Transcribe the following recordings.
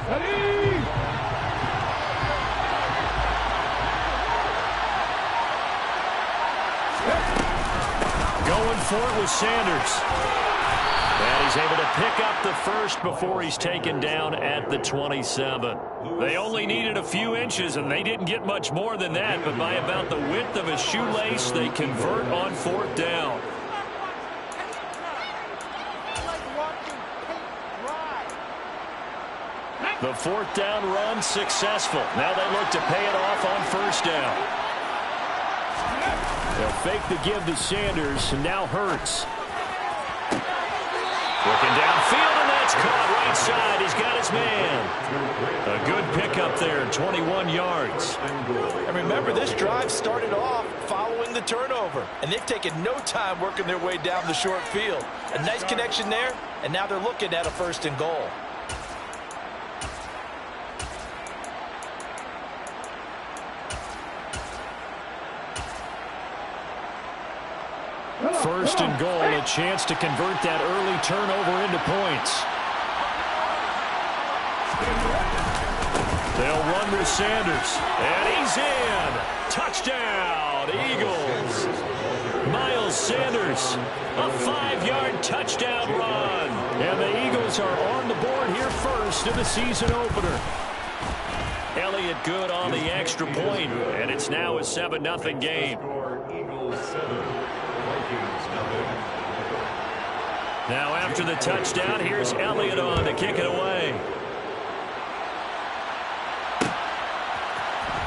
Going for it with Sanders. And he's able to pick up the first before he's taken down at the 27. They only needed a few inches, and they didn't get much more than that. But by about the width of a shoelace, they convert on 4th down. The 4th down run successful. Now they look to pay it off on 1st down. They'll fake the give to Sanders, and now Hurts. Looking downfield, and that's caught right side. He's got his man. A good pickup there, 21 yards. And remember, this drive started off following the turnover, and they've taken no time working their way down the short field. A nice connection there, and now they're looking at a 1st and goal. First and goal, a chance to convert that early turnover into points. They'll run with Sanders, and he's in. Touchdown, Eagles. Miles Sanders, a 5-yard touchdown run. And the Eagles are on the board here first in the season opener. Elliott good on the extra point, and it's now a 7-0 game. Now after the touchdown, here's Elliott on to kick it away.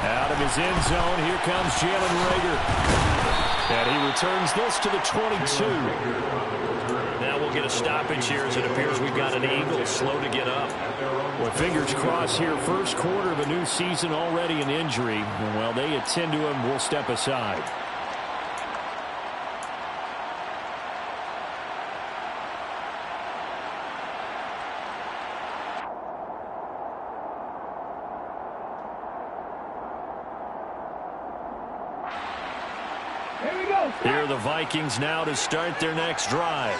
Out of his end zone, here comes Jalen Reagor. And he returns this to the 22. Now we'll get a stoppage here as it appears we've got an Eagle slow to get up. Well, fingers crossed here, first quarter of a new season, already an injury. And while they attend to him, we'll step aside. Here are the Vikings now to start their next drive.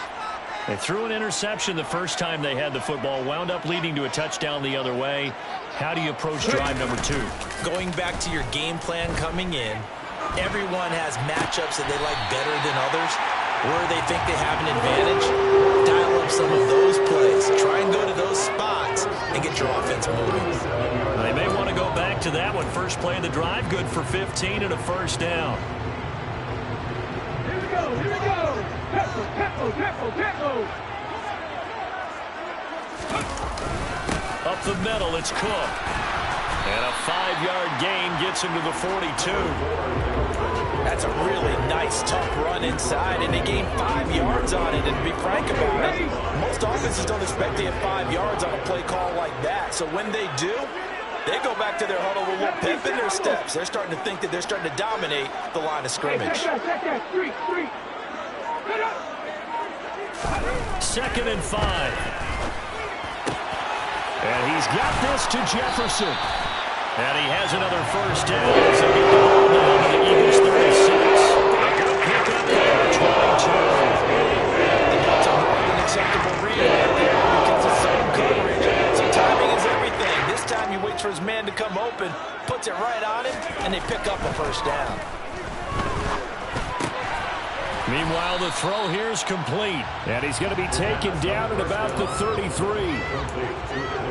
They threw an interception the first time they had the football, wound up leading to a touchdown the other way. How do you approach drive number 2? Going back to your game plan coming in, everyone has matchups that they like better than others, where they think they have an advantage. Dial up some of those plays. Try and go to those spots and get your offense moving. They may want to go back to that one. First play of the drive, good for 15 and a 1st down. Here we go. Tempo. Up the middle, it's Cook. And a 5-yard gain gets him to the 42. That's a really nice, tough run inside, and they gained 5 yards on it. And to be frank about it, most offenses don't expect to have 5 yards on a play call like that. So when they do, they go back to their huddle with a little pep in their steps. They're starting to think that they're starting to dominate the line of scrimmage. 2nd and 5. And he's got this to Jefferson. And he has another 1st down. So he can hold down to the Eagles 36. A good pickup there, 22. That's a more than acceptable read right there because of zone coverage. So timing is everything. This time he waits for his man to come open, puts it right on him, and they pick up a 1st down. Meanwhile, the throw here is complete. And he's going to be taken down at about the 33.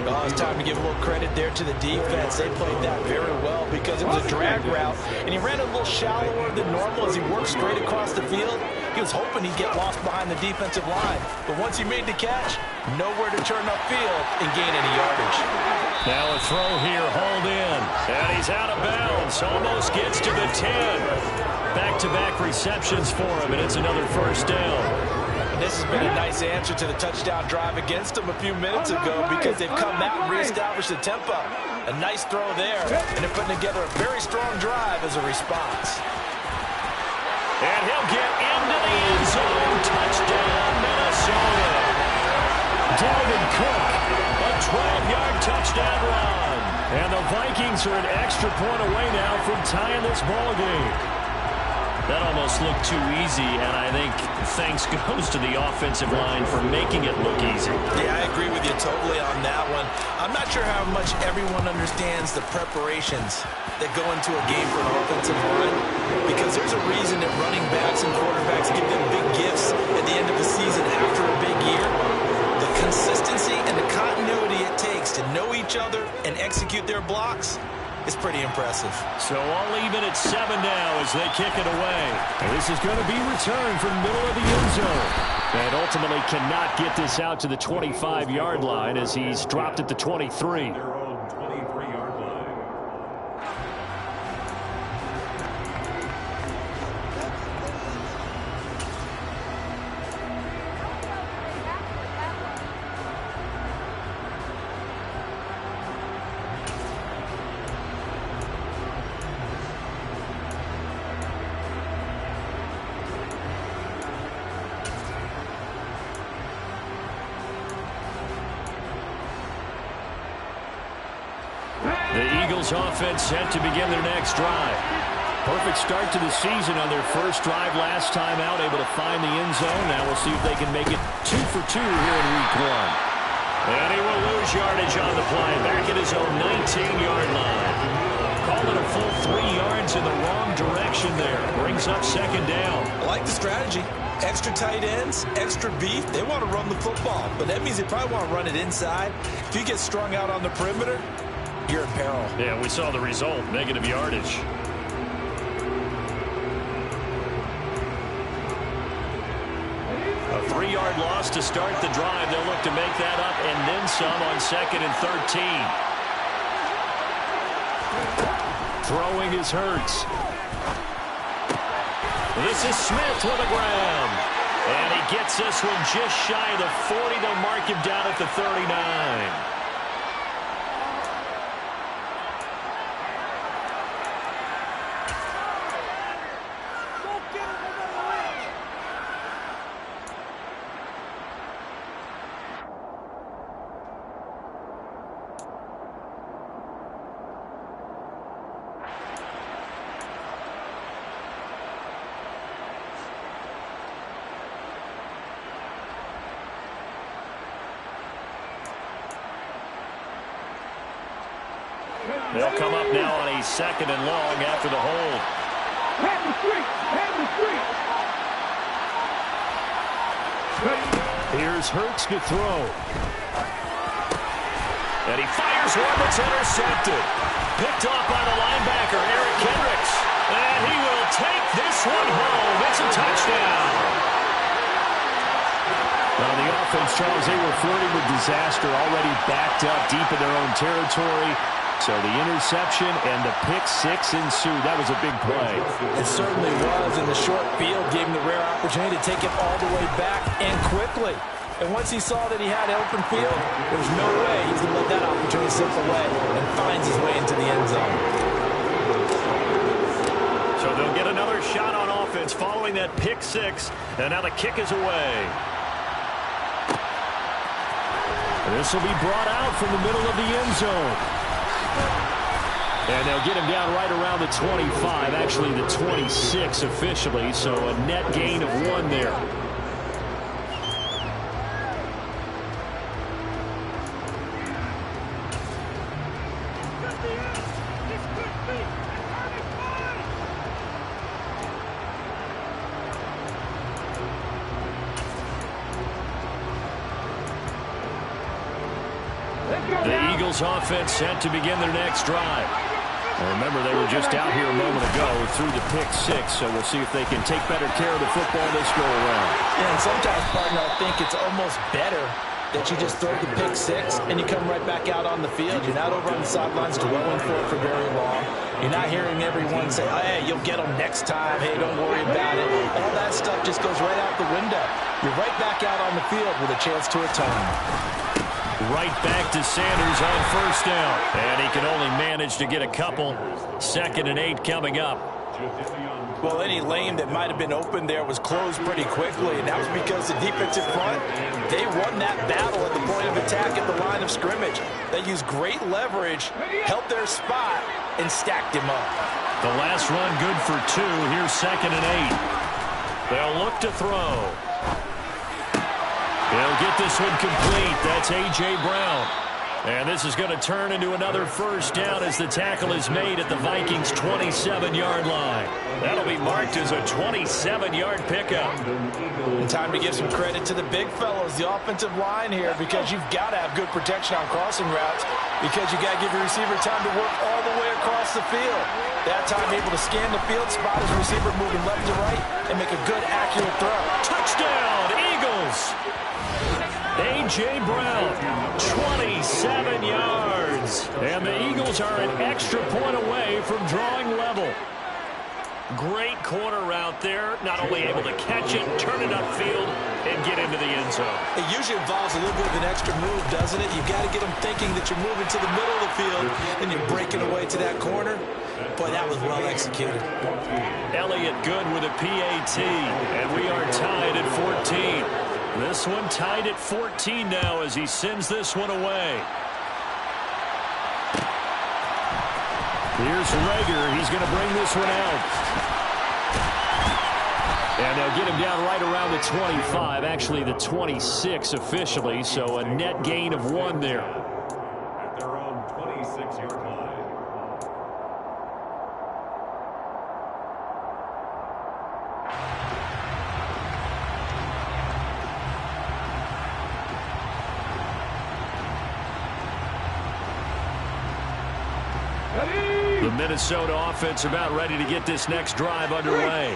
Oh, it's time to give a little credit there to the defense. They played that very well because it was a drag route, and he ran a little shallower than normal as he worked straight across the field. He was hoping he'd get lost behind the defensive line. But once he made the catch, nowhere to turn upfield and gain any yardage. Now a throw here, hauled in. And he's out of bounds. Almost gets to the 10. Back-to-back receptions for him, and it's another 1st down. And this has been a nice answer to the touchdown drive against them a few minutes ago because they've come out and reestablished the tempo. A nice throw there, and they're putting together a very strong drive as a response. And he'll get into the end zone. Touchdown, Minnesota. Dalvin Cook, a 12-yard touchdown run. And the Vikings are an extra point away now from tying this ball game. That almost looked too easy, and I think thanks goes to the offensive line for making it look easy. Yeah, I agree with you totally on that one. I'm not sure how much everyone understands the preparations that go into a game for an offensive line, because there's a reason that running backs and quarterbacks give them big gifts at the end of the season after a big year. The consistency and the continuity it takes to know each other and execute their blocks is pretty impressive. So all even at 7 now as they kick it away. And this is going to be returned from the middle of the end zone. And ultimately cannot get this out to the 25-yard line as he's dropped at the 23. The Eagles offense set to begin their next drive. Perfect start to the season on their first drive last time out, able to find the end zone. Now we'll see if they can make it 2 for 2 here in week 1. And he will lose yardage on the play, back at his own 19-yard line. Call it a full 3 yards in the wrong direction there. Brings up second down. I like the strategy. Extra tight ends, extra beef. They want to run the football, but that means they probably want to run it inside. If you get strung out on the perimeter, you're in peril. Yeah, we saw the result, negative yardage. A 3-yard loss to start the drive. They'll look to make that up and then some on 2nd and 13. Throwing is Hurts. This is Smith with a grab. And he gets this one just shy of the 40. They'll mark him down at the 39. They'll come up now on a 2nd and long after the hold. Here's Hurts to throw. And he fires one that's intercepted. Picked off by the linebacker, Eric Kendricks. And he will take this one home. It's a touchdown. Now the offense, Charles, they were flirting with disaster, already backed up deep in their own territory. So the interception and the pick six ensued. That was a big play. It certainly was, and the short field gave him the rare opportunity to take it all the way back and quickly. And once he saw that he had open field, there was no way he was going to let that opportunity slip away, and finds his way into the end zone. So they'll get another shot on offense following that pick six, and now the kick is away. This will be brought out from the middle of the end zone. And they'll get him down right around the 25, actually the 26 officially, so a net gain of 1 there. The Eagles offense set to begin their next drive. Remember, they were just out here a moment ago through the pick six, so we'll see if they can take better care of the football this go-around. Yeah, and sometimes, partner, I think it's almost better that you just throw the pick six and you come right back out on the field. You're not over on the sidelines dwelling for very long. You're not hearing everyone say, oh, hey, you'll get them next time. Hey, don't worry about it. All that stuff just goes right out the window. You're right back out on the field with a chance to atone. Right back to Sanders on first down. And he can only manage to get a couple. 2nd and 8 coming up. Well, any lane that might have been open there was closed pretty quickly, and that was because the defensive front, they won that battle at the point of attack at the line of scrimmage. They used great leverage, helped their spot, and stacked him up. The last run good for 2. Here's 2nd and 8. They'll look to throw. He'll get this one complete. That's A.J. Brown. And this is going to turn into another first down as the tackle is made at the Vikings' 27-yard line. That'll be marked as a 27-yard pickup. And time to give some credit to the big fellows, the offensive line here, because you've got to have good protection on crossing routes, because you got to give your receiver time to work all the way across the field. That time able to scan the field, spot his receiver moving left to right, and make a good, accurate throw. Touchdown, Eagles! A.J. Brown, 27 yards. And the Eagles are an extra point away from drawing level. Great corner route there. Not only able to catch it, turn it upfield, and get into the end zone. It usually involves a little bit of an extra move, doesn't it? You've got to get them thinking that you're moving to the middle of the field, and you're breaking away to that corner. Boy, that was well executed. Elliott good with a PAT, and we are tied at 14. This one tied at 14 now as he sends this one away. Here's Rager. He's going to bring this one out. And they'll get him down right around the 25, actually the 26 officially, so a net gain of 1 there. At their own 26-yard line. The Minnesota offense about ready to get this next drive underway.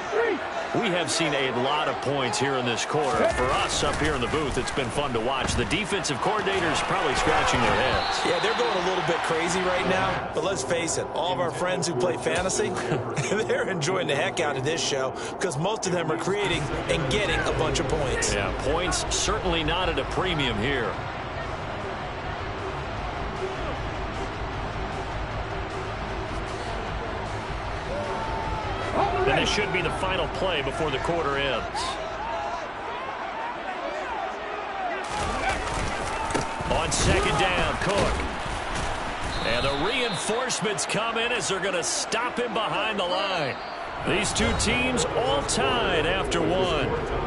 We have seen a lot of points here in this quarter. For us up here in the booth, it's been fun to watch. The defensive coordinators probably scratching their heads. Yeah, they're going a little bit crazy right now. But let's face it, all of our friends who play fantasy, they're enjoying the heck out of this show because most of them are creating and getting a bunch of points. Yeah, points certainly not at a premium here. And this should be the final play before the quarter ends. On 2nd down, Cook. And the reinforcements come in as they're going to stop him behind the line. These two teams all tied after 1.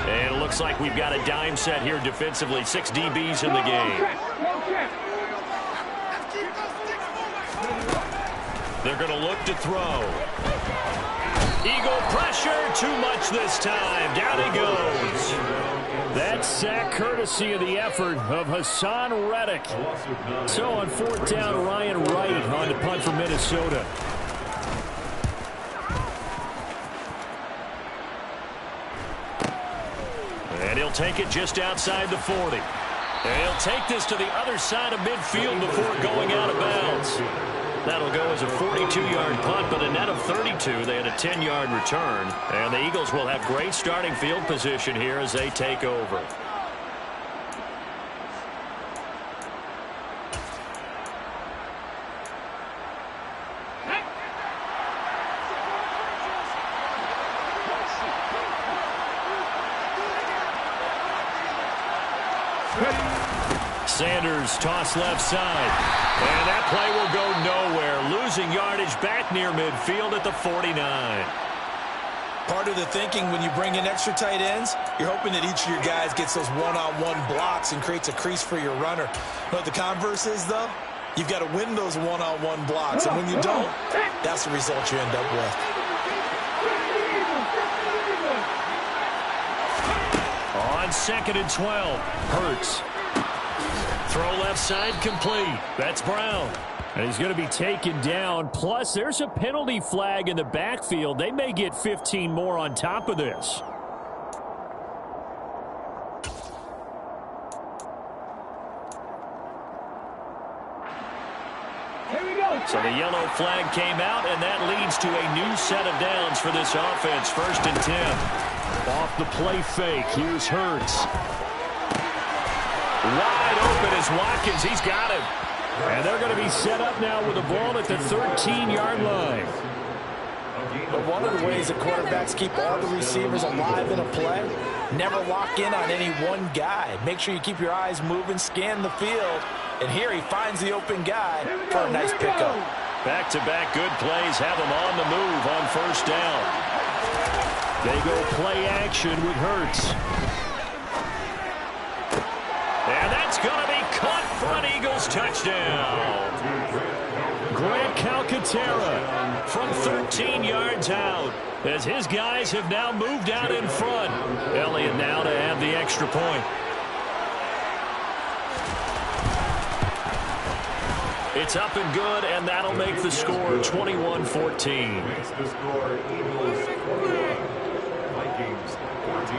And it looks like we've got a dime set here defensively. 6 DBs in the game. They're going to look to throw. Eagle pressure, too much this time. Down he goes. That sack courtesy of the effort of Hassan Reddick. So on 4th down, Ryan Wright on the punt for Minnesota. And he'll take it just outside the 40. And he'll take this to the other side of midfield before going out of bounds. That'll go as a 42-yard punt, but a net of 32. They had a 10-yard return. And the Eagles will have great starting field position here as they take over. Sanders toss left side. And that play will go nowhere. Losing yardage back near midfield at the 49. Part of the thinking when you bring in extra tight ends, you're hoping that each of your guys gets those one-on-one blocks and creates a crease for your runner. But the converse is, though, you've got to win those one-on-one blocks. And when you don't, that's the result you end up with. On 2nd and 12, Hurts. Throw left side complete. That's Brown. And he's going to be taken down. Plus, there's a penalty flag in the backfield. They may get 15 more on top of this. Here we go. So the yellow flag came out, and that leads to a new set of downs for this offense. 1st and 10. Off the play fake, here's Hurts. Wide open is Watkins. He's got him. And they're going to be set up now with the ball at the 13-yard line. But one of the ways that quarterbacks keep all the receivers alive in a play, never lock in on any one guy. Make sure you keep your eyes moving, scan the field. And here he finds the open guy for a nice pickup. Back-to-back good plays have him on the move on first down. They go play action with Hurts. And that's going to be caught for an Eagles touchdown. Grant Calcaterra from 13 yards out as his guys have now moved out in front. Elliott now to have the extra point. It's up and good, and that'll make the score 21-14. Makes the score Eagles 41, Vikings 14.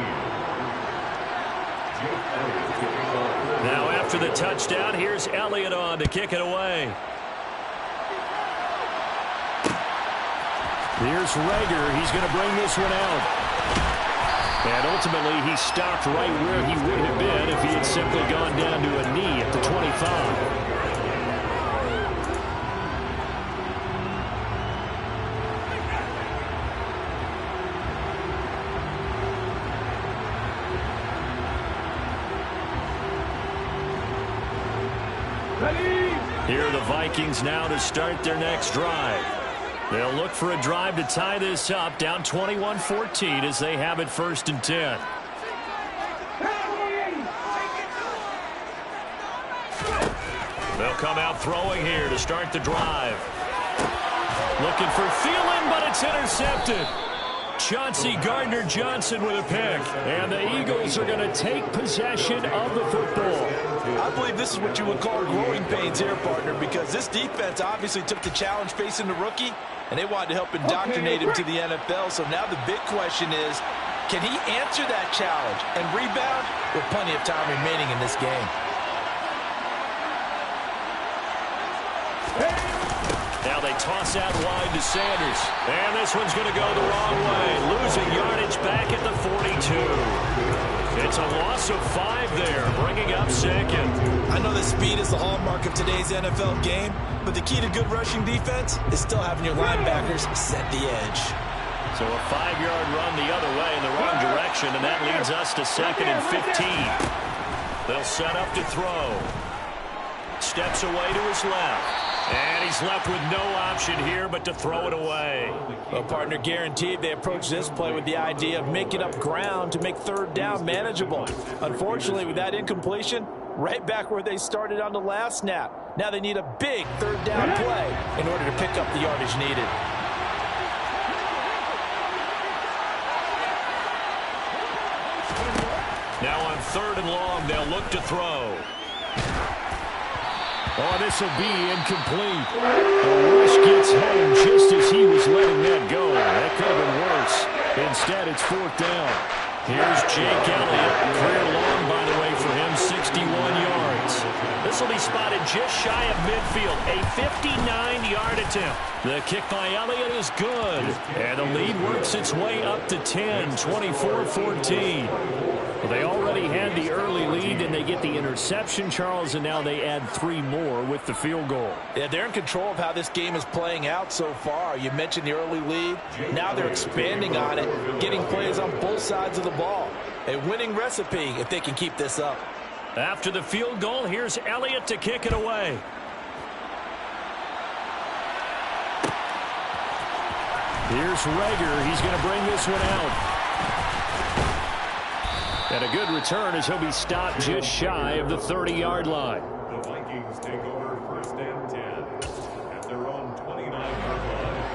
Now after the touchdown, here's Elliott on to kick it away. Here's Rager. He's going to bring this one out. And ultimately, he stopped right where he would have been if he had simply gone down to a knee at the 25. Here are the Vikings now to start their next drive. They'll look for a drive to tie this up, down 21-14 as they have it 1st and 10. They'll come out throwing here to start the drive. Looking for Thielen, but it's intercepted. Chauncey Gardner-Johnson with a pick. And the Eagles are going to take possession of the football. I believe this is what you would call growing pains here, partner, because this defense obviously took the challenge facing the rookie, and they wanted to help indoctrinate him to the NFL. So now the big question is, can he answer that challenge and rebound with plenty of time remaining in this game? Now they toss out wide to Sanders. And this one's going to go the wrong way. Losing yardage back at the 42. It's a loss of 5 there, bringing up 2nd. I know that speed is the hallmark of today's NFL game, but the key to good rushing defense is still having your linebackers set the edge. So a 5-yard run the other way in the wrong direction, and that leads us to 2nd and 15. They'll set up to throw. Steps away to his left. And he's left with no option here but to throw it away. Well, partner, guaranteed they approach this play with the idea of making up ground to make 3rd down manageable. Unfortunately, with that incompletion, right back where they started on the last snap. Now they need a big 3rd down play in order to pick up the yardage needed. Now on 3rd and long, they'll look to throw. Oh, this will be incomplete. The rush gets home just as he was letting that go. That could have been worse. Instead, it's 4th down. Here's Jake Elliott. Career long, by the way, for him, 61 yards. This will be spotted just shy of midfield. A 59-yard attempt. The kick by Elliott is good. And the lead works its way up to 10, 24-14. Well, they already had the early lead, and they get the interception, Charles, and now they add 3 more with the field goal. Yeah, they're in control of how this game is playing out so far. You mentioned the early lead. Now they're expanding on it, getting plays on both sides of the ball. A winning recipe if they can keep this up. After the field goal, here's Elliott to kick it away. Here's Rager. He's going to bring this one out. And a good return as he'll be stopped just shy of the 30-yard line. The Vikings take over 1st and 10 at their own 29-yard line.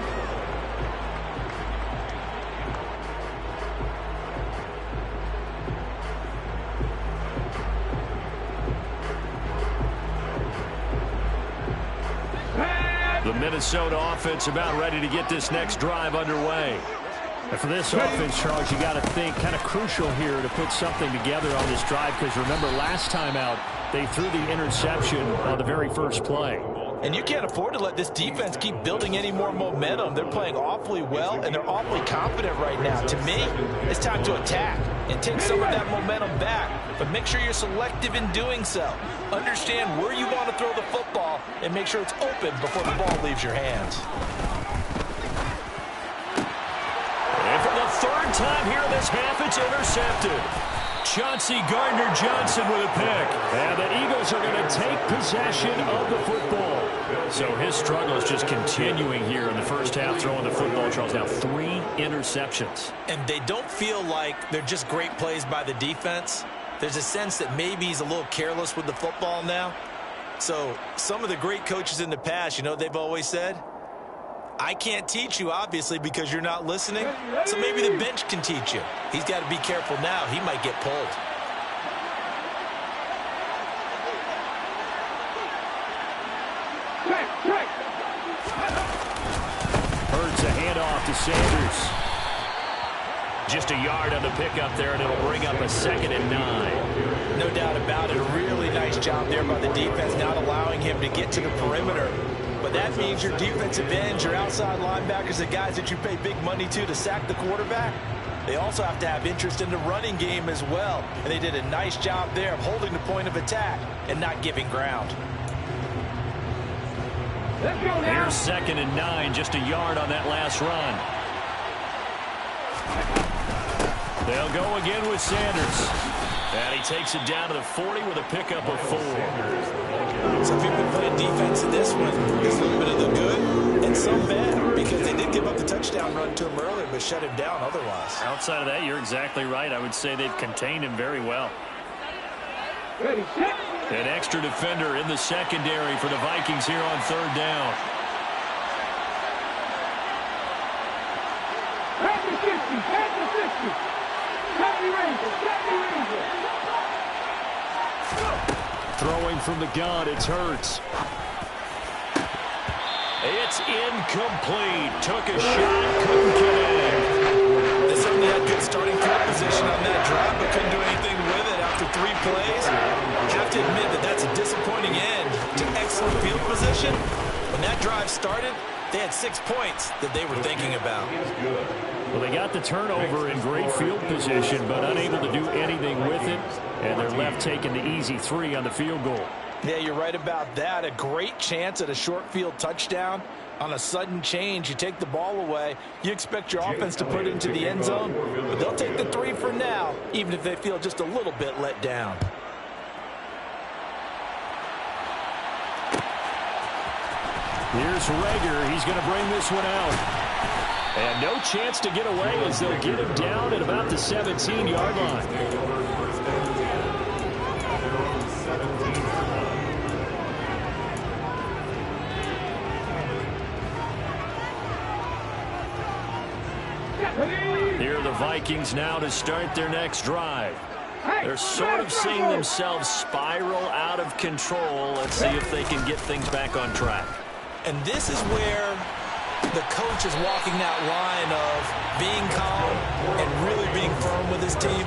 The Minnesota offense about ready to get this next drive underway. And for this offense, Charles, you got to think kind of crucial here to put something together on this drive, because remember last time out, they threw the interception on the very first play. And you can't afford to let this defense keep building any more momentum. They're playing awfully well, and they're awfully confident right now. To me, it's time to attack and take some of that momentum back. But make sure you're selective in doing so. Understand where you want to throw the football and make sure it's open before the ball leaves your hands. And for the third time here in this half, it's intercepted. Chauncey Gardner-Johnson with a pick. And the Eagles are going to take possession of the football. So his struggle is just continuing here in the first half, throwing the football. Charles, now 3 interceptions. And they don't feel like they're just great plays by the defense. There's a sense that maybe he's a little careless with the football now. So some of the great coaches in the past, you know, they've always said, I can't teach you, obviously, because you're not listening. So maybe the bench can teach you. He's got to be careful now. He might get pulled. Hurts a handoff to Sanders. Just a yard on the pickup there, and it'll bring up a 2nd and 9. No doubt about it. A really nice job there by the defense, not allowing him to get to the perimeter. But that means your defensive ends, your outside linebackers, the guys that you pay big money to sack the quarterback, they also have to have interest in the running game as well. And they did a nice job there of holding the point of attack and not giving ground. Here's 2nd and 9, just a yard on that last run. They'll go again with Sanders. And he takes it down to the 40 with a pickup of 4. Some people play defense in this one. There's a little bit of the good and some bad, because they did give up the touchdown run to him earlier but shut him down otherwise. Outside of that, you're exactly right. I would say they've contained him very well. An extra defender in the secondary for the Vikings here on 3rd down. Throwing from the gun, it's Hurts. It's incomplete. Took a shot, couldn't get in. They certainly had good starting field position on that drive, but couldn't do anything with it after 3 plays. Have to admit that that's a disappointing end to excellent field position. When that drive started, they had 6 points that they were thinking about. Well, they got the turnover in great field position, but unable to do anything with it. And they're left taking the easy 3 on the field goal. Yeah, you're right about that. A great chance at a short field touchdown. On a sudden change, you take the ball away. You expect your offense to put it into the end zone, but they'll take the 3 for now, even if they feel just a little bit let down. Here's Rager. He's going to bring this one out. And no chance to get away as they'll get him down at about the 17-yard line. Here are the Vikings now to start their next drive. They're sort of seeing themselves spiral out of control. Let's see if they can get things back on track. And this is where the coach is walking that line of being calm and really being firm with his team.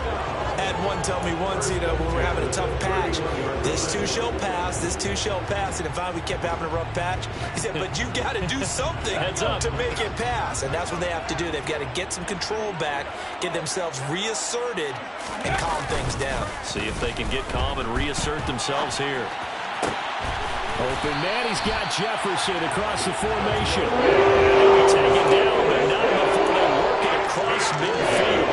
I had one tell me once, you know, when we're having a tough patch, this too shall pass, this too shall pass. And if we kept having a rough patch, he said, but you got to do something to make it pass. And that's what they have to do. They've got to get some control back, get themselves reasserted, and calm things down. See if they can get calm and reassert themselves here. Open man, he's got Jefferson across the formation. He'll take it down, but not before they work it across midfield.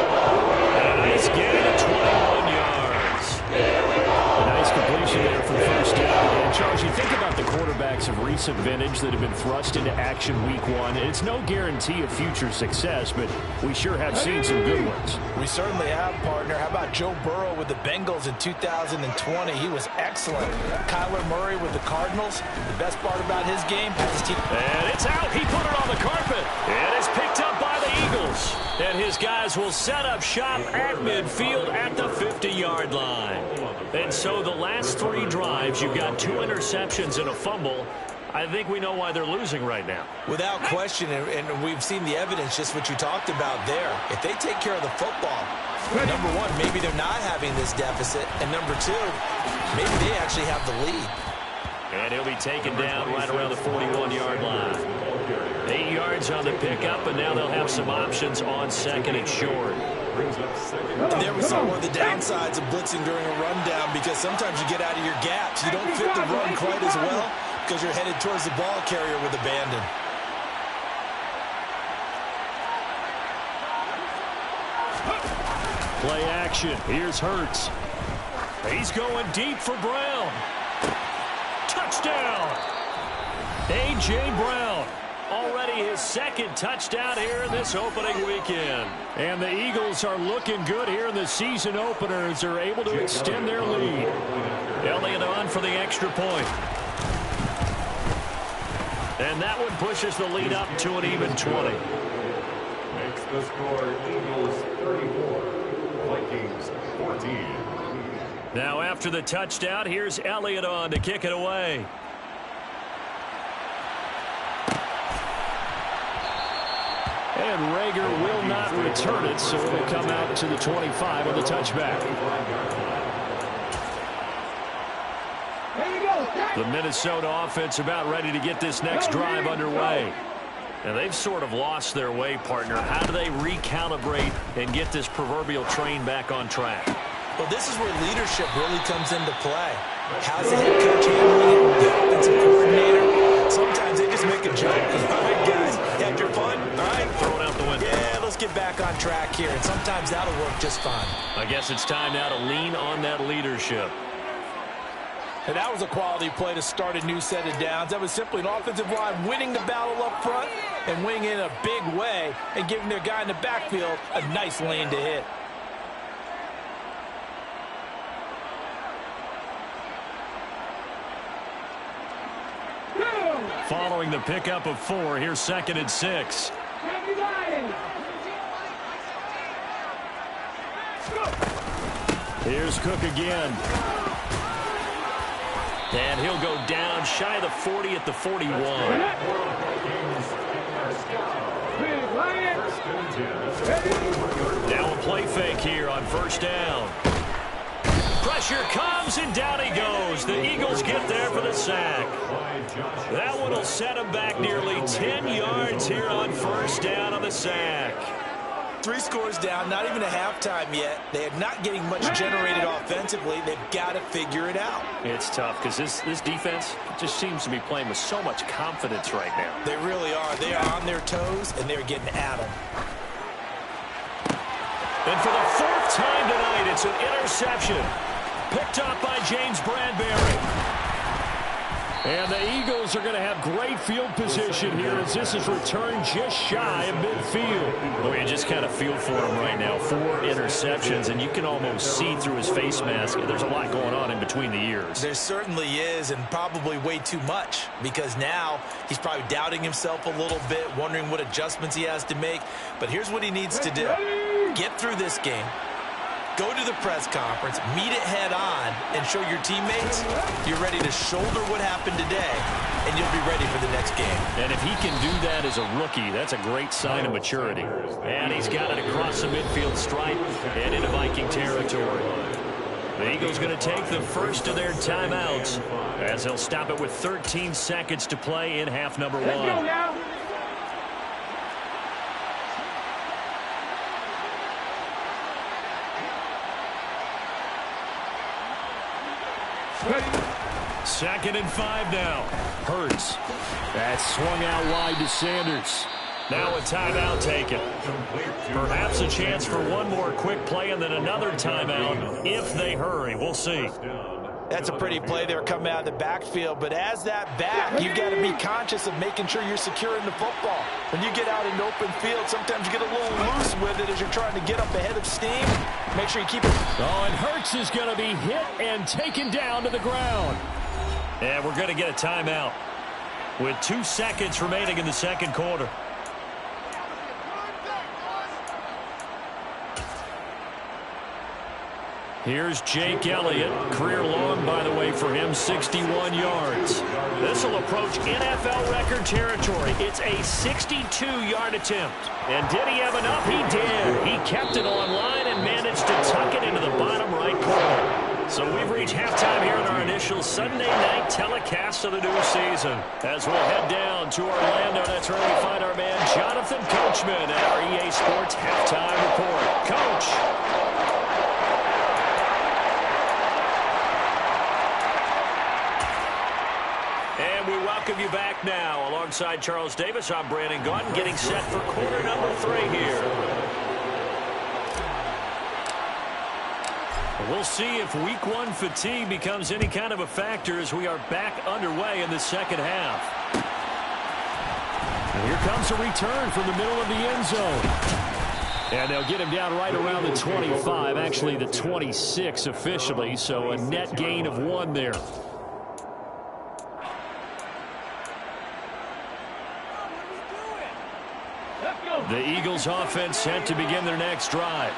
And a nice gain of 21 yards. A nice completion there for the first down. And Charles, you think about the quarterbacks of recent vintage that have been thrust into action week 1. It's no guarantee of future success, but we sure have seen some good ones. We certainly have, partner. How about Joe Burrow with the Bengals in 2020? He was excellent. Kyler Murray with the Cardinals. The best part about his game, his team. And it's out. He put it on the carpet. And it's picked up by the Eagles. And his guys will set up shop at midfield at the 50-yard line. And so the last 3 drives, you've got 2 interceptions and a fumble. I think we know why they're losing right now. Without question, and we've seen the evidence, just what you talked about there. If they take care of the football, number 1, maybe they're not having this deficit. And number 2, maybe they actually have the lead. And he'll be taken down right around the 41-yard line. 8 yards on the pickup, and now they'll have some options on second and short. And there we saw one of the downsides of blitzing during a rundown, because sometimes you get out of your gaps. You don't fit the run quite as well because you're headed towards the ball carrier with abandon. Play action. Here's Hurts. He's going deep for Brown. Touchdown! A.J. Brown. Already his second touchdown here in this opening weekend. And the Eagles are looking good here in the season openers. They're able to extend their lead. Elliott on for the extra point. And that one pushes the lead up to an even 20. Makes the score Eagles 34, Vikings 14. Now after the touchdown, here's Elliott on to kick it away. And Rager will not return it, so it'll come out to the 25 on the touchback. The Minnesota offense about ready to get this next drive underway. And they've sort of lost their way, partner. How do they recalibrate and get this proverbial train back on track? Well, this is where leadership really comes into play. How's the head coach handling it? The offensive coordinator? Sometimes they just make a joke. All right, guys, had your fun? All right, throw it out the window. Yeah, let's get back on track here. And sometimes that'll work just fine. I guess it's time now to lean on that leadership. And that was a quality play to start a new set of downs. That was simply an offensive line winning the battle up front and winning in a big way and giving their guy in the backfield a nice lane to hit. Following the pickup of 4, here's 2nd and 6. Here's Cook again. And he'll go down shy of the 40 at the 41. Now a play fake here on first down. Pressure comes, and down he goes. The Eagles get there for the sack. That one will set him back nearly 10 yards here on first down on the sack. 3 scores down, not even a halftime yet. They are not getting much generated offensively. They've got to figure it out. It's tough because this defense just seems to be playing with so much confidence right now. They really are. They are on their toes, and they're getting at them. And for the 4th time tonight, it's an interception. Picked up by James Bradbury. And the Eagles are going to have great field position here as this is returned just shy of midfield. Boy, you just kind of feel for him right now. 4 interceptions, and you can almost see through his face mask. There's a lot going on in between the ears. There certainly is, and probably way too much, because now he's probably doubting himself a little bit, wondering what adjustments he has to make. But here's what he needs to do. Get through this game. Go to the press conference, meet it head on, and show your teammates you're ready to shoulder what happened today, and you'll be ready for the next game. And if he can do that as a rookie, that's a great sign of maturity. And he's got it across the midfield stripe and into Viking territory. The Eagles going to take the first of their timeouts as they'll stop it with 13 seconds to play in half number 1. Let's go now. Second and 5 now. Hurts. That's swung out wide to Sanders. Now a timeout taken. Perhaps a chance for one more quick play and then another timeout if they hurry. We'll see. That's a pretty play there coming out of the backfield, but as that back, you've got to be conscious of making sure you're securing the football. When you get out in open field, sometimes you get a little loose with it as you're trying to get up ahead of steam. Make sure you keep it. Oh, and Hurts is going to be hit and taken down to the ground. And we're going to get a timeout with 2 seconds remaining in the second quarter. Here's Jake Elliott. Career long, by the way, for him, 61 yards. This will approach NFL record territory. It's a 62-yard attempt. And did he have enough? He did. He kept it on line and managed to tuck it into the bottom right corner. So we've reached halftime here in our initial Sunday night telecast of the new season. As we'll head down to Orlando, that's where we find our man Jonathan Coachman at our EA Sports Halftime Report. Coach. And we welcome you back now. Alongside Charles Davis, I'm Brandon Gaudin, getting set for quarter number 3 here. We'll see if Week 1 fatigue becomes any kind of a factor as we are back underway in the second half. And here comes a return from the middle of the end zone. And they'll get him down right around the 25, actually the 26 officially, so a net gain of 1 there. The Eagles offense set to begin their next drive.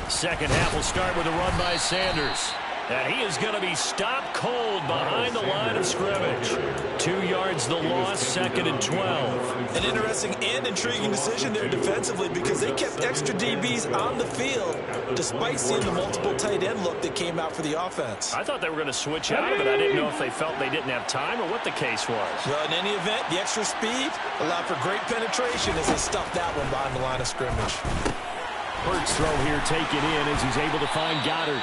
Second half will start with a run by Sanders. And he is going to be stopped cold behind the line of scrimmage. 2 yards the loss, 2nd and 12. An interesting and intriguing decision there defensively because they kept extra DBs on the field despite seeing the multiple tight end look that came out for the offense. I thought they were going to switch out of it. I didn't know if they felt they didn't have time or what the case was. Well, in any event, the extra speed allowed for great penetration as they stuffed that one behind the line of scrimmage. Hurts throw here taken in as he's able to find Goddard.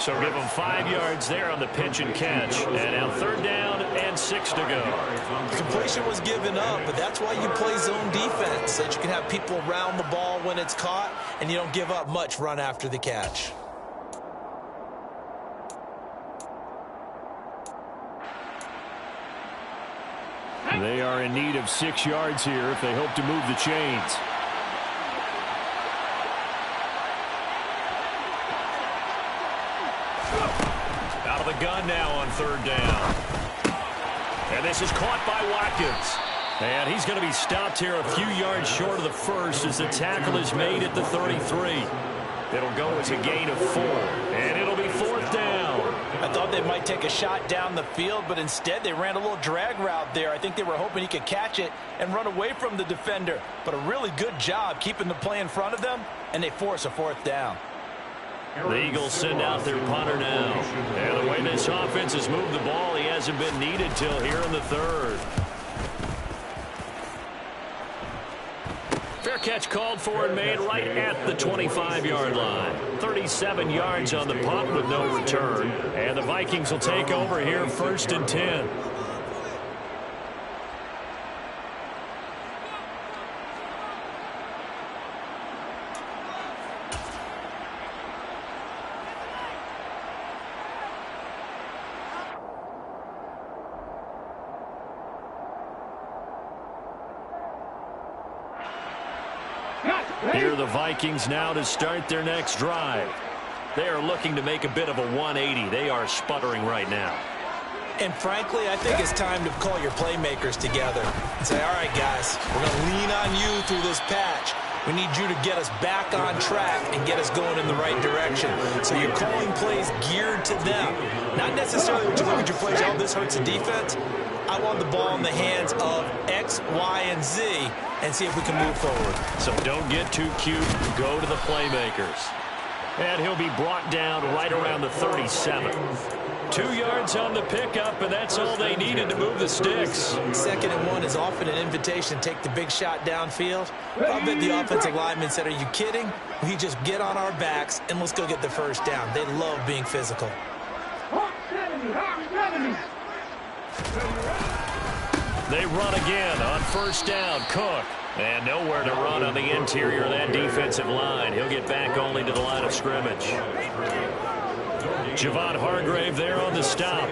So give him 5 yards there on the pitch and catch. And now 3rd down and 6 to go. Completion was given up, but that's why you play zone defense, so that you can have people around the ball when it's caught, and you don't give up much run after the catch. They are in need of 6 yards here if they hope to move the chains. Out of the gun now on 3rd down. And this is caught by Watkins. And he's going to be stopped here a few yards short of the first as the tackle is made at the 33. It'll go as a gain of 4. And it'll be 4th down. I thought they might take a shot down the field, but instead they ran a little drag route there. I think they were hoping he could catch it and run away from the defender. But a really good job keeping the play in front of them, and they force a 4th down. The Eagles send out their punter now. And the way this offense has moved the ball, he hasn't been needed till here in the 3rd. Fair catch called for and made right at the 25-yard line. 37 yards on the punt with no return. And the Vikings will take over here 1st and 10. Here are the Vikings now to start their next drive. They are looking to make a bit of a 180. They are sputtering right now. And frankly, I think it's time to call your playmakers together and say, all right, guys, we're going to lean on you through this patch. We need you to get us back on track and get us going in the right direction. So you're calling plays geared to them. Not necessarily when you look at your plays, oh, this hurts the defense. I want the ball in the hands of X, Y, and Z and see if we can move forward. So don't get too cute. Go to the playmakers. And he'll be brought down right around the 37. 2 yards on the pickup, and that's all they needed to move the sticks. 2nd and 1 is often an invitation to take the big shot downfield. I bet the offensive lineman said, are you kidding? We just get on our backs and let's go get the 1st down. They love being physical. They run again on 1st down. Cook. And nowhere to run on the interior of that defensive line. He'll get back only to the line of scrimmage. Javon Hargrave there on the stop.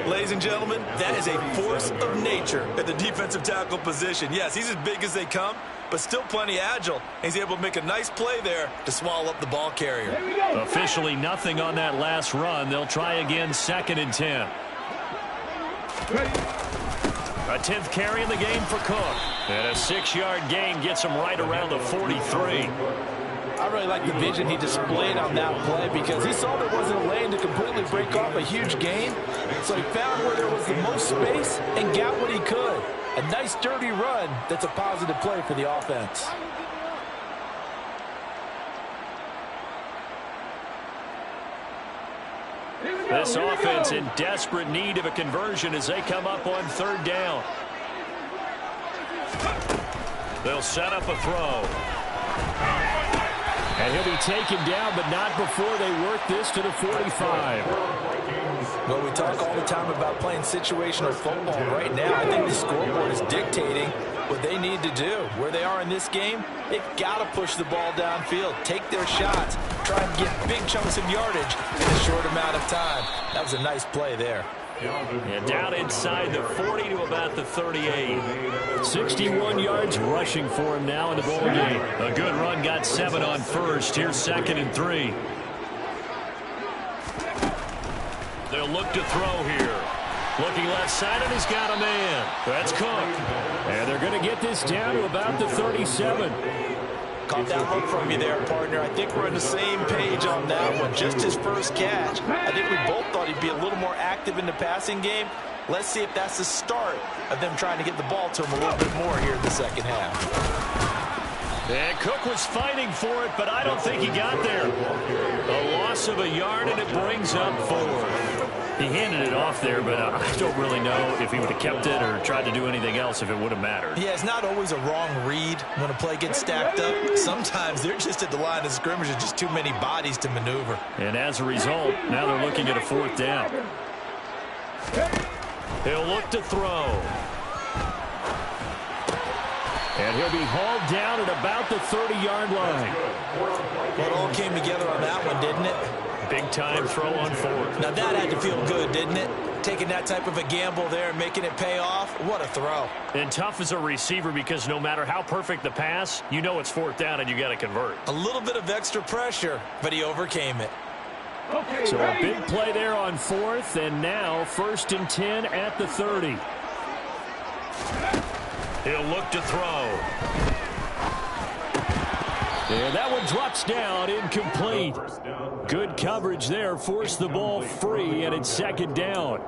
Ladies and gentlemen, that is a force of nature at the defensive tackle position. Yes, he's as big as they come, but still plenty agile. He's able to make a nice play there to swallow up the ball carrier. Officially nothing on that last run. They'll try again 2nd and 10. A 10th carry in the game for Cook. And a 6-yard gain gets him right around the 43. I really like the vision he displayed on that play because he saw there wasn't a lane to completely break off a huge gain. So he found where there was the most space and got what he could. A nice dirty run that's a positive play for the offense. This offense in desperate need of a conversion as they come up on third down. They'll set up a throw. And he'll be taken down, but not before they work this to the 45. Well, we talk all the time about playing situational football. Right now, I think the scoreboard is dictating what they need to do. Where they are in this game, they've got to push the ball downfield, take their shots, try and get big chunks of yardage in a short amount of time. That was a nice play there. And down inside the 40 to about the 38. 61 yards rushing for him now in the ball game. A good run, got 7 on first. Here's 2nd and 3. They'll look to throw here. Looking left side, and he's got a man. That's Cook. And they're going to get this down to about the 37. Caught that look from you there, partner. I think we're on the same page on that one. Just his first catch. I think we both thought he'd be a little more active in the passing game. Let's see if that's the start of them trying to get the ball to him a little bit more here in the second half. And Cook was fighting for it, but I don't think he got there. A loss of a yard, and it brings up 4. He handed it off there, but I don't really know if he would have kept it or tried to do anything else if it would have mattered. Yeah, it's not always a wrong read when a play gets stacked up. Sometimes they're just at the line of scrimmage with just too many bodies to maneuver. And as a result, now they're looking at a 4th down. He'll look to throw. And he'll be hauled down at about the 30-yard line. Well, it all came together on that one, didn't it? Big-time throw on 4th. Now, that had to feel good, didn't it? Taking that type of a gamble there and making it pay off. What a throw. And tough as a receiver because no matter how perfect the pass, you know it's 4th down and you got to convert. A little bit of extra pressure, but he overcame it. So a big play there on 4th, and now 1st and 10 at the 30. He'll look to throw. And that one drops down, incomplete. Good coverage there, forced the ball free, and it's 2nd down.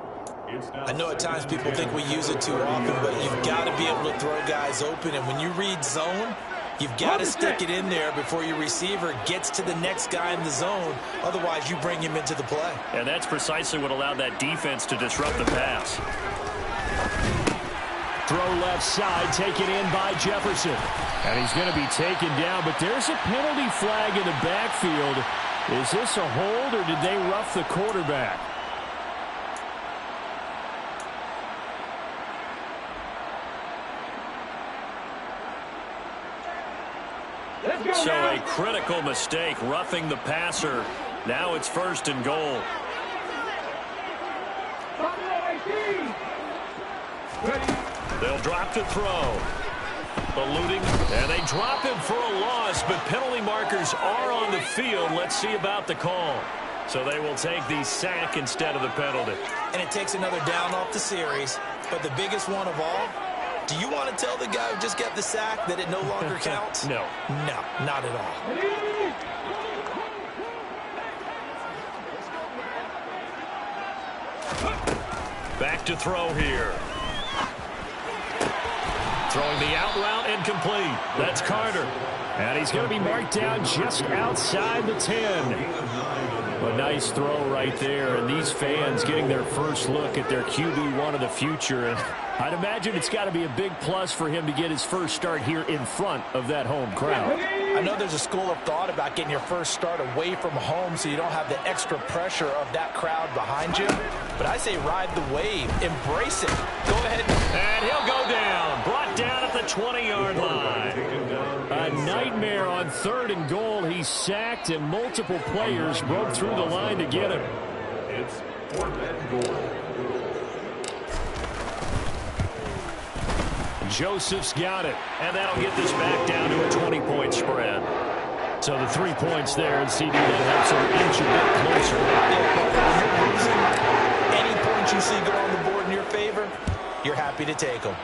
I know at times people think we use it too often, but you've got to be able to throw guys open. And when you read zone, you've got to stick it in there before your receiver gets to the next guy in the zone. Otherwise, you bring him into the play. And that's precisely what allowed that defense to disrupt the pass. Throw left side, taken in by Jefferson. And he's going to be taken down, but there's a penalty flag in the backfield. Is this a hold, or did they rough the quarterback? So a critical mistake, roughing the passer. Now it's 1st and goal. They'll drop to throw. Eluding, and they drop him for a loss, but penalty markers are on the field. Let's see about the call. So they will take the sack instead of the penalty. And it takes another down off the series. But the biggest one of all, do you want to tell the guy who just got the sack that it no longer counts? No. No, not at all. Back to throw here. Throwing the out route, incomplete. That's Carter. And he's going to be marked down just outside the 10. A nice throw right there. And these fans getting their first look at their QB1 of the future. And I'd imagine it's got to be a big plus for him to get his first start here in front of that home crowd. I know there's a school of thought about getting your first start away from home so you don't have the extra pressure of that crowd behind you. But I say ride the wave. Embrace it. Go ahead. And he'll go down. Brought down at the 20-yard line. A nightmare on 3rd and goal. He's sacked, and multiple players broke through the line to get him. It's 4th and goal. Joseph's got it, and that'll get this back down to a 20-point spread. So the 3 points there, and CD that helps him inch a bit closer. Any points you see go on the board in your favor, you're happy to take them.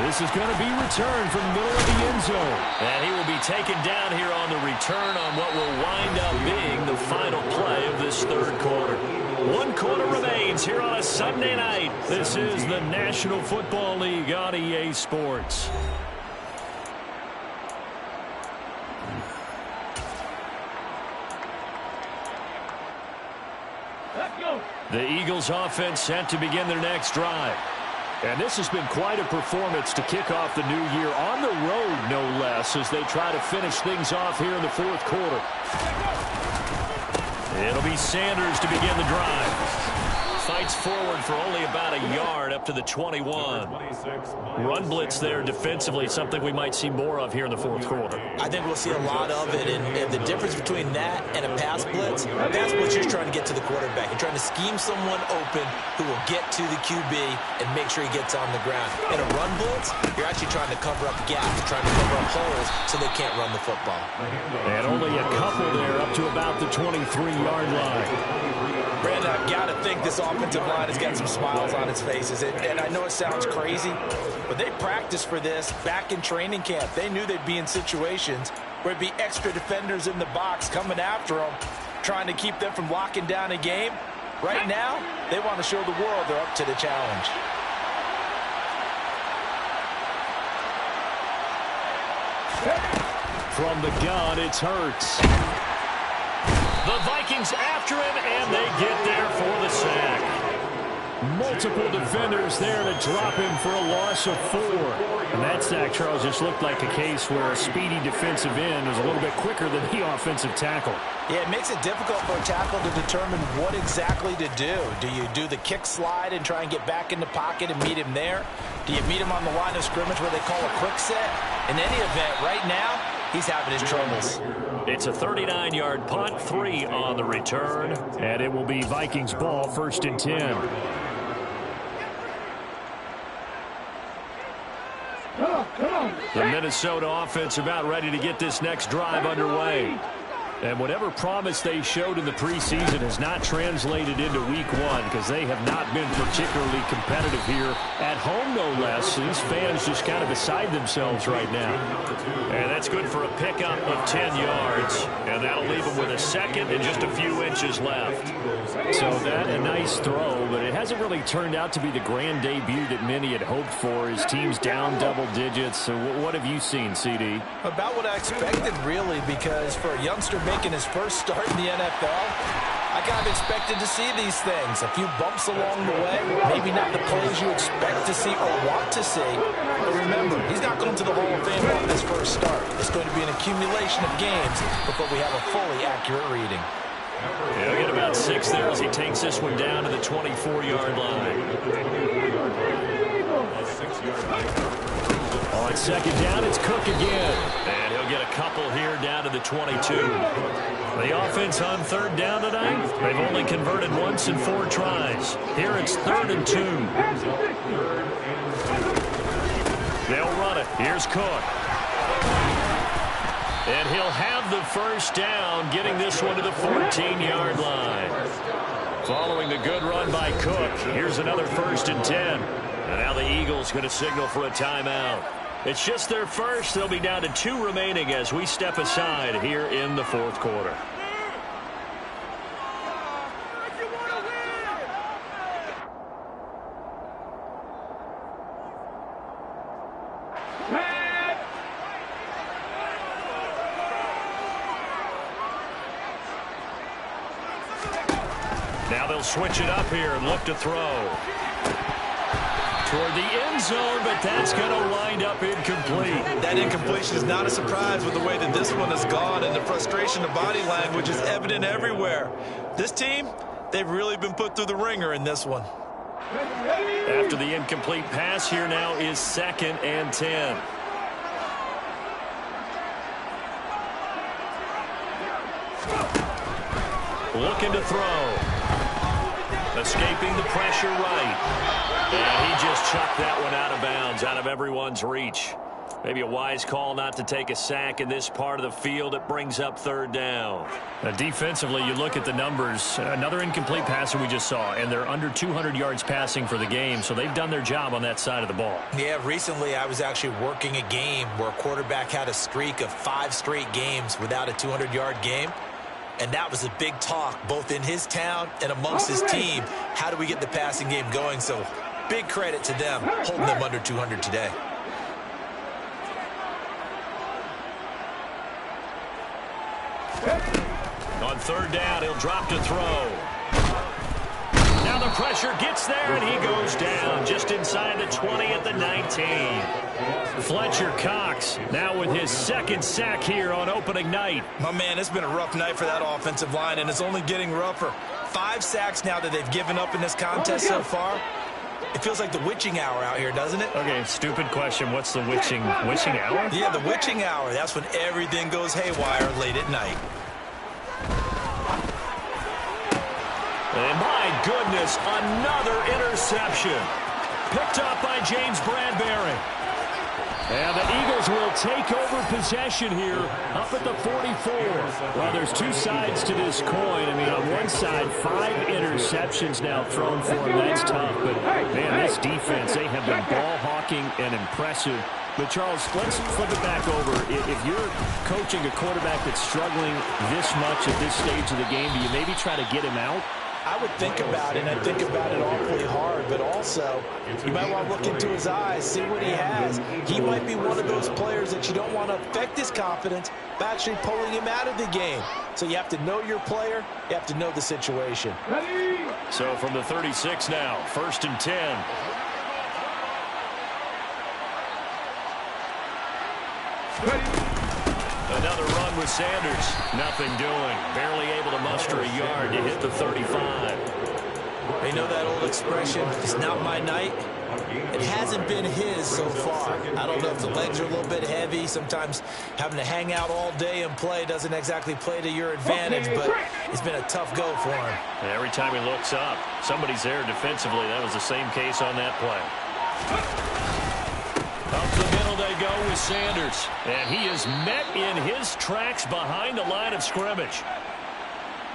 This is going to be returned from the middle of the end zone. And he will be taken down here on the return on what will wind up being the final play of this third quarter. 1 quarter remains here on a Sunday night. This is the National Football League on EA Sports. The Eagles offense set to begin their next drive. And this has been quite a performance to kick off the new year on the road, no less, as they try to finish things off here in the fourth quarter. It'll be Sanders to begin the drive. Fights forward for only about a yard up to the 21. Run blitz there defensively, something we might see more of here in the fourth quarter. I think we'll see a lot of it, and the difference between that and a pass blitz, you're trying to get to the quarterback. You're trying to scheme someone open who will get to the QB and make sure he gets on the ground. In a run blitz, you're actually trying to cover up gaps, trying to cover up holes so they can't run the football. And only a couple there up to about the 23-yard line. Brandon, I've got to think this offensive line has got some smiles on its faces. And I know it sounds crazy, but they practiced for this back in training camp. They knew they'd be in situations where it'd be extra defenders in the box coming after them, trying to keep them from locking down a game. Right now, they want to show the world they're up to the challenge. From the gun, it's Hurts. The Vikings after him, and they get there for the sack. Multiple defenders there to drop him for a loss of 4. And that sack, Charles, just looked like a case where a speedy defensive end was a little bit quicker than the offensive tackle. Yeah, it makes it difficult for a tackle to determine what exactly to do. Do you do the kick slide and try and get back in the pocket and meet him there? Do you meet him on the line of scrimmage where they call a quick set? In any event, right now, he's having his troubles. It's a 39-yard punt, 3 on the return, and it will be Vikings ball, 1st and 10. The Minnesota offense about ready to get this next drive underway. And whatever promise they showed in the preseason has not translated into week 1 because they have not been particularly competitive here at home, no less. These fans just kind of beside themselves right now. And that's good for a pickup of 10 yards. And that'll leave them with a second and just a few inches left. So that a nice throw, but it hasn't really turned out to be the grand debut that many had hoped for. His team's down double digits. So what have you seen, CD? About what I expected, really, because for a youngster making his first start in the NFL, I kind of expected to see these things. A few bumps along the way, maybe not the plays you expect to see or want to see. But remember, he's not going to the Hall of Fame on this first start. It's going to be an accumulation of games before we have a fully accurate reading. He'll get about 6 there as he takes this one down to the 24-yard line. On 2nd down, it's Cook again. And he'll get a couple here down to the 22. The offense on 3rd down tonight, they've only converted once in 4 tries. Here it's 3rd and 2. They'll run it. Here's Cook. And he'll have the first down, getting this one to the 14-yard line. Following the good run by Cook, here's another 1st and 10. And now the Eagles going to signal for a timeout. It's just their first. They'll be down to 2 remaining as we step aside here in the 4th quarter. Now they'll switch it up here and look to throw. Toward the end zone, but that's going to wind up incomplete. That incompletion is not a surprise with the way that this one has gone, and the frustration of body language is evident everywhere. This team, they've really been put through the ringer in this one. After the incomplete pass, here now is 2nd and 10. Looking to throw. Escaping the pressure right. And he just chucked that one out of bounds, out of everyone's reach. Maybe a wise call not to take a sack in this part of the field. It brings up third down. Defensively, you look at the numbers. Another incomplete passer we just saw, and they're under 200 yards passing for the game, so they've done their job on that side of the ball. Yeah, recently I was actually working a game where a quarterback had a streak of 5 straight games without a 200-yard game. And that was a big talk, both in his town and amongst his team. How do we get the passing game going? So big credit to them, holding them under 200 today. On third down, he'll drop to throw. Now the pressure gets there, and he goes down just inside the 20 at the 19. Fletcher Cox now with his second sack here on opening night. My man, it's been a rough night for that offensive line, and it's only getting rougher. 5 sacks now that they've given up in this contest so far. It feels like the witching hour out here, doesn't it? Okay, stupid question. What's the witching hour? Yeah, the witching hour. That's when everything goes haywire late at night. And my goodness, another interception. Picked up by James Bradbury. And the Eagles will take over possession here up at the 44. Well, there's 2 sides to this coin. I mean, on one side, 5 interceptions now thrown for him. That's tough. But, man, this defense, they have been ball hawking and impressive. But, Charles, let's flip it back over. If you're coaching a quarterback that's struggling this much at this stage of the game, do you maybe try to get him out? I would think about it, and I think about it awfully hard, but also you might want to look into his eyes, see what he has. He might be one of those players that you don't want to affect his confidence by actually pulling him out of the game. So you have to know your player, you have to know the situation. So from the 36 now, 1st and 10. Another run with Sanders. Nothing doing. Barely able to muster a yard to hit the 35. You know that old expression, it's not my night? It hasn't been his so far. I don't know if the legs are a little bit heavy. Sometimes having to hang out all day and play doesn't exactly play to your advantage, but it's been a tough go for him. And every time he looks up, somebody's there defensively. That was the same case on that play. Up the middle they go with Sanders. And he is met in his tracks behind the line of scrimmage.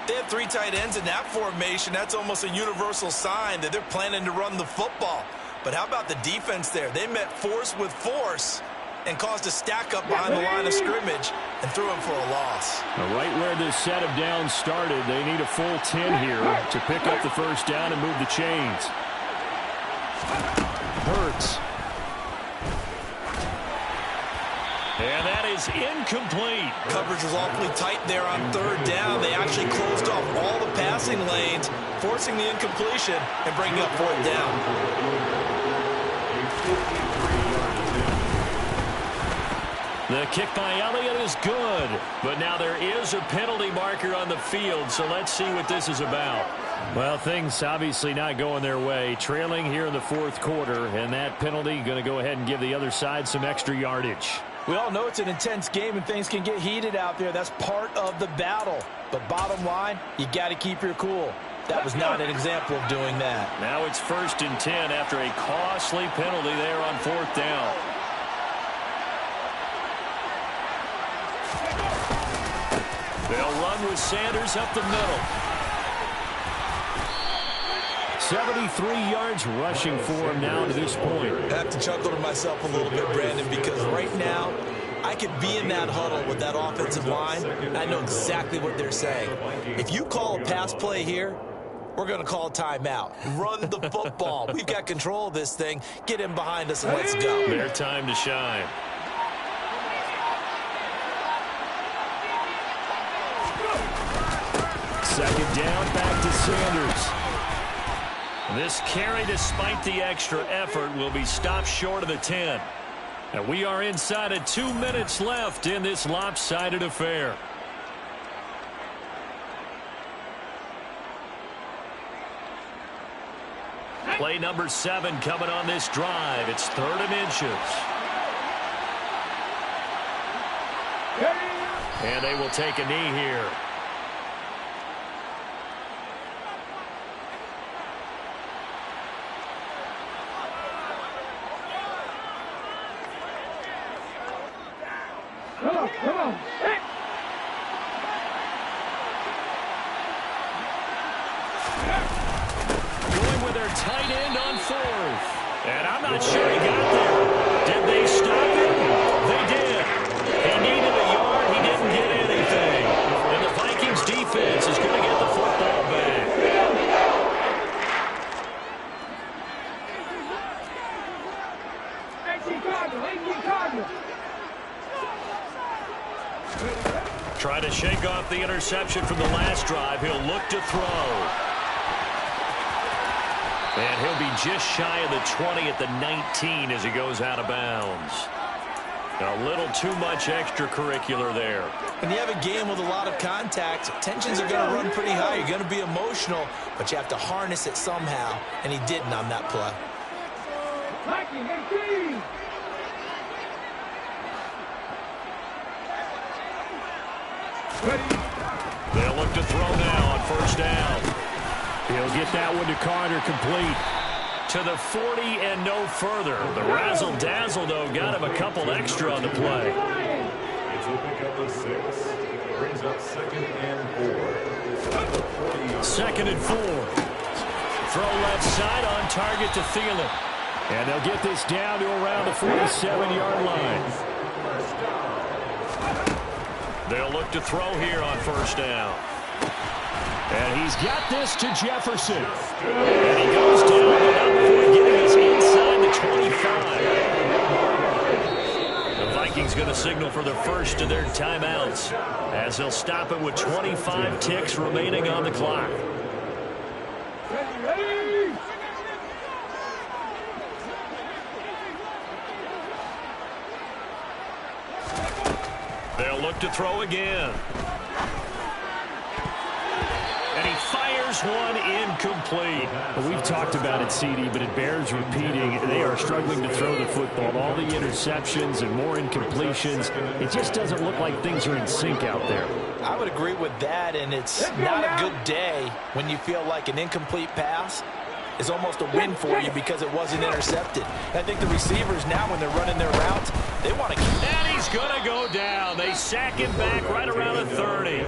They have 3 tight ends in that formation. That's almost a universal sign that they're planning to run the football. But how about the defense there? They met force with force and caused a stack up behind the line of scrimmage and threw him for a loss. Right where this set of downs started, they need a full 10 here to pick up the first down and move the chains. Hurts. And that is incomplete. Coverage was awfully tight there on 3rd down. They actually closed off all the passing lanes, forcing the incompletion and bringing up 4th down. The kick by Elliott is good. But now there is a penalty marker on the field, so let's see what this is about. Well, things obviously not going their way. Trailing here in the 4th quarter, and that penalty going to go ahead and give the other side some extra yardage. We all know it's an intense game and things can get heated out there. That's part of the battle. But bottom line, you got to keep your cool. That was not an example of doing that. Now it's 1st and 10 after a costly penalty there on 4th down. They'll run with Sanders up the middle. 73 yards rushing for him now to this point. I have to chuckle to myself a little bit, Brandon, because right now I could be in that huddle with that offensive line. I know exactly what they're saying. If you call a pass play here, we're going to call a timeout. Run the football. We've got control of this thing. Get him behind us and let's go. Their time to shine. Second down, back to Sanders. This carry, despite the extra effort, will be stopped short of the 10. And we are inside of 2 minutes left in this lopsided affair. Play number 7 coming on this drive. It's 3rd and inches. And they will take a knee here. Going with their tight end on fourth. And I'm not sure he got there. Did they stop him? They did. He needed a yard. He didn't get anything. And the Vikings defense is going to get the football back. Try to shake off the interception from the last drive. He'll look to throw. And he'll be just shy of the 20 at the 19 as he goes out of bounds. A little too much extracurricular there. When you have a game with a lot of contact, tensions are going to run pretty high. You're going to be emotional, but you have to harness it somehow, and he didn't on that play. They'll look to throw now on first down. He'll get that one to Carter, complete. To the 40 and no further. The razzle-dazzle, though, got him a couple extra on the play. It's a pick up of 6. Brings up 2nd and 4. Second and 4. Throw left side on target to Thielen. And they'll get this down to around the 47-yard line. They'll look to throw here on first down. And he's got this to Jefferson. And he goes down and up before getting us inside the 25. The Vikings going to signal for the first of their timeouts as they'll stop it with 25 ticks remaining on the clock. They'll look to throw again. And he fires one incomplete. Well, we've talked about it, CD, but it bears repeating. They are struggling to throw the football. All the interceptions and more incompletions. It just doesn't look like things are in sync out there. I would agree with that, and it's not a good day when you feel like an incomplete pass is almost a win for you because it wasn't intercepted. And I think the receivers now, when they're running their routes, they want to keep. And he's going to go down. They sack him back right around the 30.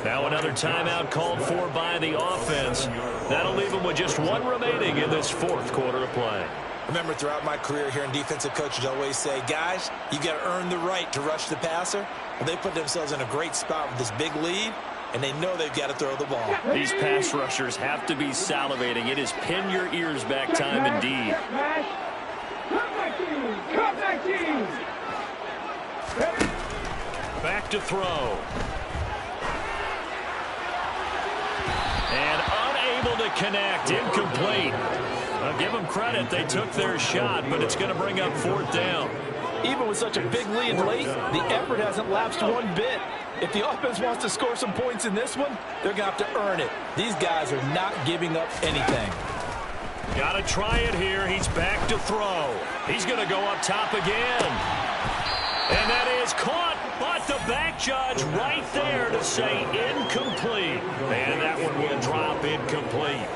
Now another timeout called for by the offense. That'll leave them with just one remaining in this fourth quarter of play. Remember, throughout my career here in defensive coaches always say, guys, you got to earn the right to rush the passer. Well, they put themselves in a great spot with this big lead, and they know they've got to throw the ball. These pass rushers have to be salivating. It is pin your ears back time indeed. Back to throw. And unable to connect. Incomplete. I'll give them credit. They took their shot, but it's going to bring up fourth down. Even with such a big lead late, the effort hasn't lapsed one bit. If the offense wants to score some points in this one, they're going to have to earn it. These guys are not giving up anything. Got to try it here. He's back to throw. He's going to go up top again. And that is caught, but the back judge right there to say incomplete. And that one will drop incomplete.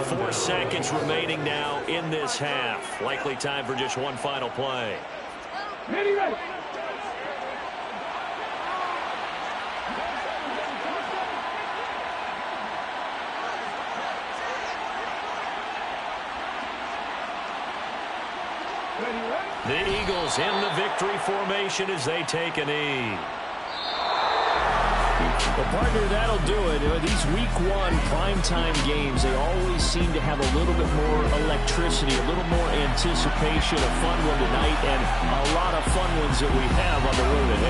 4 seconds remaining now in this half. Likely time for just one final play. Ready. The Eagles in the victory formation as they take a knee. Well, partner, that'll do it. These week one primetime games, they always seem to have a little bit more electricity, a little more anticipation, a fun one tonight, and a lot of fun ones that we have on the road ahead.